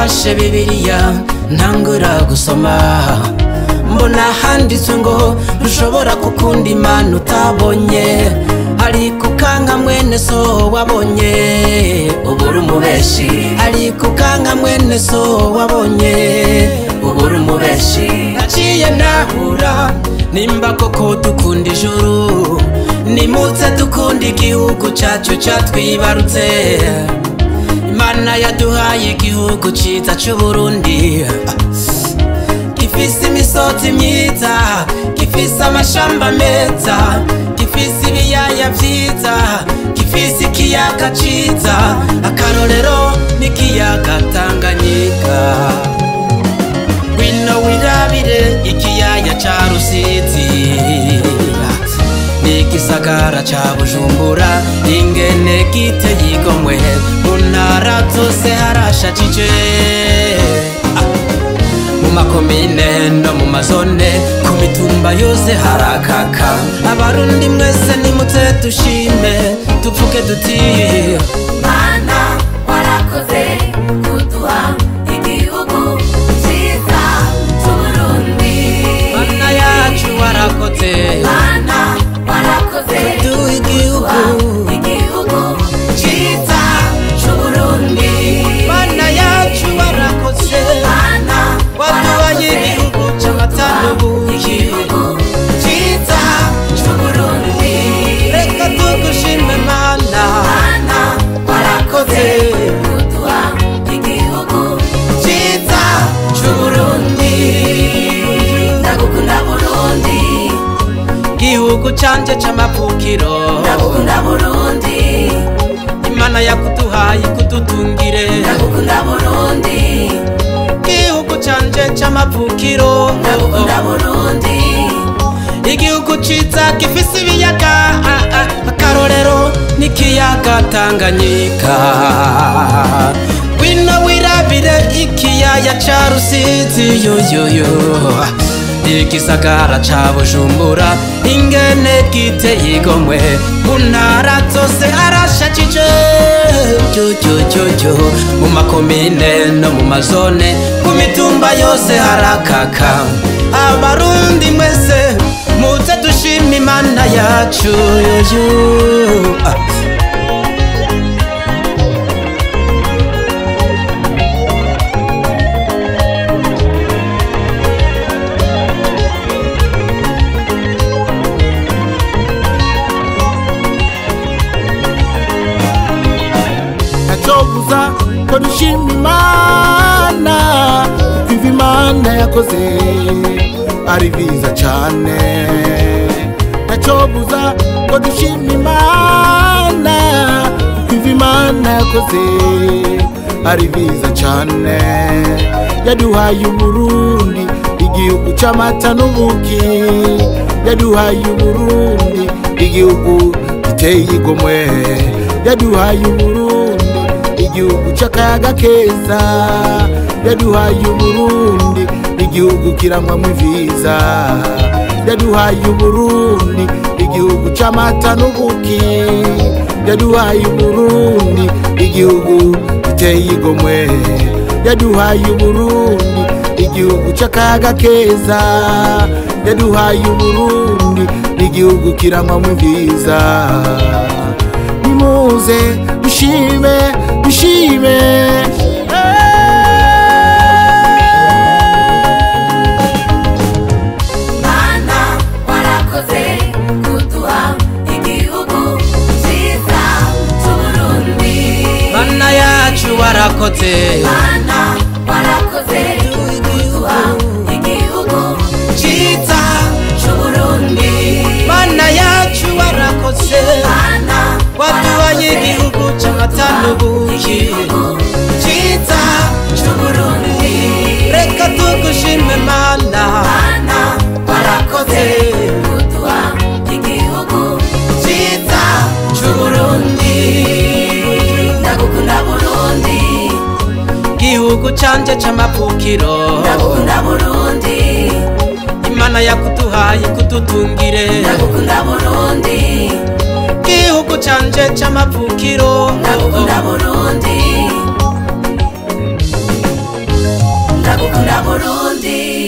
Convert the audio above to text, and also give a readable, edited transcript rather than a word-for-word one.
nafashe Bibiliya ntangura gusoma, mbona handitswe ngo ntushobora gukunda Imana utabonye, ariko ukanga mwene so wabonye ubura umubeshi, ariko ukanga mwene so wabonye ubura umubeshi. Naciye nahura nimba koko dukunda ijuru, nimutse dukunda igihugu cyacu cyatwibarutse. Imana yaduhaye igihugu ciza c'Uburundi, gifise imisozi myiza, gifise amashamba meza, gifise ibiyaya vyiza, gifise ikiyaga ciza, akarorero n'ikiyaga Tanganyika. Wino wirabire ikiyaya ca Rusizi, n'igisagara ca Bujumbura, ingene giteye igomwe, mu ntara zose harashajije, mu makomine no mu mazone, ku mitumba yose harakaka. Abarundi mwese nimutse dushime, tuvuge duti Mana warakoze kuduha igihugu ciza c'Uburundi. Mana yacu warakoze, Mana warakoze kuduha igihugu ciza c'Uburundi. Mana yacu warakoze, Mana waduhaye igihugu c'amata n'ubuki, ciza c'Uburundi. reka tugushime Mana, Mana warakoze kuduha igihugu ciza c'Uburundi. Ndagukunda Burundi, gihugu canje c'amavukiro, ndagukunda Burundi, Imana yakuduhaye kudutungire. ndagukunda Burundi, Gihugu canje c'amavukiro, ndagukunda Burundi, igihugu ciza gifise ibiyaga, akarorero n'ikiyaga Tanganyika. Wino wirabire ikiyaya ca Rusizi, yoyoyo, igisagara ca Bujumbura, ingene giteye igomwe, mu ntara zose harashajije, jojojojo, mu makomine no mu mazone, ku mitumba yose harakaka. Abarundi mwese muze dushime Imana yacu, yoyo. Nacobuza ko dushima Imana, kuko Imana yakoze ari biza cane. Nacobuza ko dushima Imana, kuko Imana yakoze ari biza cane. Yaduhaye Uburundi igihugu c'amata n'ubuki, yaduhaye Uburundi igihugu giteye igomwe, yaduhaye Uburundi igihugu c'akayaga keza, yaduhaye Uburundi igihugu kirangwamwo iviza, yaduhaye Uburundi igihugu c'amata n'ubuki, yaduhaye Uburundi igihugu giteye igomwe, yaduhaye Uburundi igihugu c'akayaga keza, yaduhaye Uburundi igihugu kirangwamwo iviza. Nimuze dushime, dushime, Mana warakoze kuduha igihugu ciza c'Uburundi. Mana yacu warakoze, Mana warakoze kuduha igihugu ciza c'Uburundi. Mana yacu warakoze, Mana waduhaye igihugu c'amata n'ubuki, ciza c'Uburundi. reka tugushime Mana, Mana warakoze kuduha igihugu ciza c'Uburundi. Ndagukunda Burundi, gihugu canje c'amavukiro, ndagukunda Burundi, Imana yakuduhaye kudutungire. ndagukunda Burundi, gihugu canje c'amavukiro, ndagukunda Burundi, Burundi